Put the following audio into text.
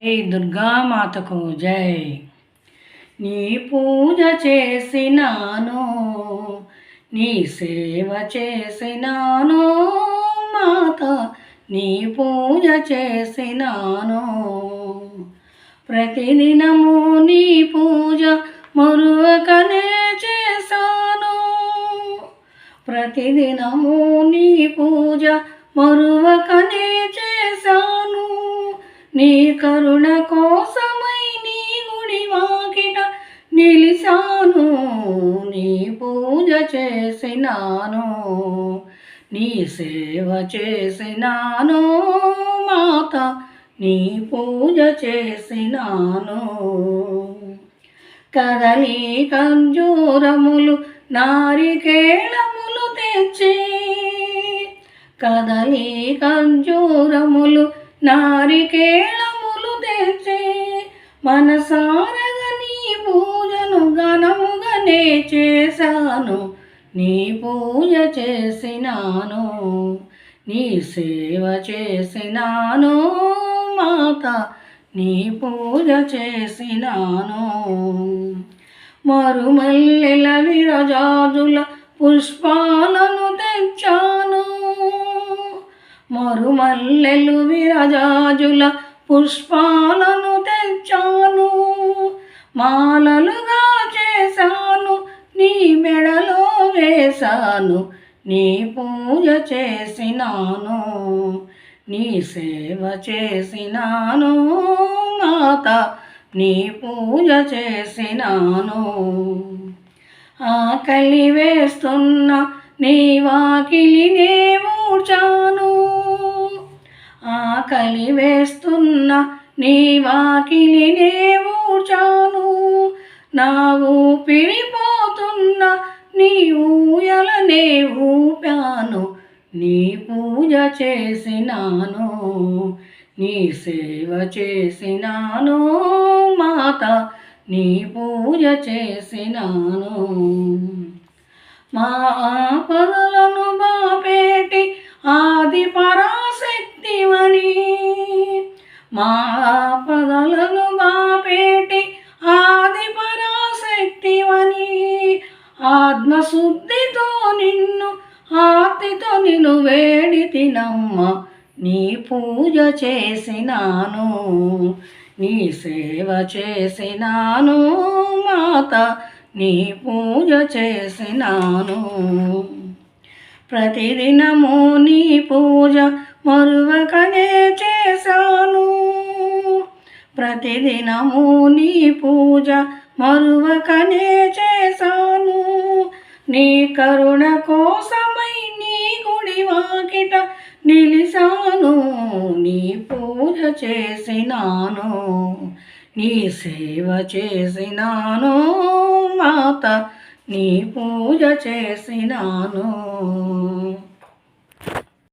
జై దుర్గామాతకు జై. నీ పూజ చేసినాను, నీ సేవ చేసినాను మాత, నీ పూజ చేసినాను. ప్రతిదినము నీ పూజ మరువకనే చేశాను, ప్రతిదినము నీ పూజ మరువకనే చేశాను. నీ కరుణ కోసమై నీ గుడి వాకిట నిలిచాను, నీ పూజ చేసినాను, నీ సేవ చేసినాను మాత, నీ పూజ చేసినాను. కదలి ఖర్జూరములు నారికేళములు తెచ్చి, కదలి ఖర్జూరములు నారికేళములు తెచ్చి, మనసారగా నీ పూజను ఘనముగానే చేశాను, నీ పూజ చేసినాను, నీ సేవ చేసినాను మాత, నీ పూజ చేసినాను. మరుమల్లెల విరజాజుల పుష్పాలను తెచ్చాను, మరుమల్లెలు విరజాజుల పుష్పాలను తెచ్చాను. మాలలుగా చేశాను, నీ మెడలో వేశాను, నీ పూజ చేసినాను, నీ సేవ చేసినాను మాత, నీ పూజ చేసినాను. ఆకలి వేస్తున్న నీ వాకిలినే ఊడ్చాను, ఆకలి వేస్తున్న నీ వాకిలినే ఊడ్చాను. నా ఊపిరిపోతున్న నీ ఊయలనే ఊపాను, నీ పూజ చేసినాను, నీ సేవ చేసినాను మాత, నీ పూజ చేసినాను. మా ఆపదలను బాపేటి ఆది పరాశక్తివని, మా ఆపదలను బాపేటి ఆది పరాశక్తివని, ఆత్మశుద్ధితో నిన్ను ఆర్తితో నిన్ను వేడితినమ్మ, నీ పూజ చేసినాను, నీ సేవ చేసినాను మాత, నీ పూజ చేసినాను. ప్రతిదినము నీ పూజ మరువకనే చేశాను, ప్రతిదినము నీ పూజ మరువకనే చేశాను. నీ కరుణ కోసమై నీ గుడి వాకిట నిలిచాను, నీ పూజ చేసినాను, నీ సేవ చేసినాను మాత, నీ పూజ చేసినాను.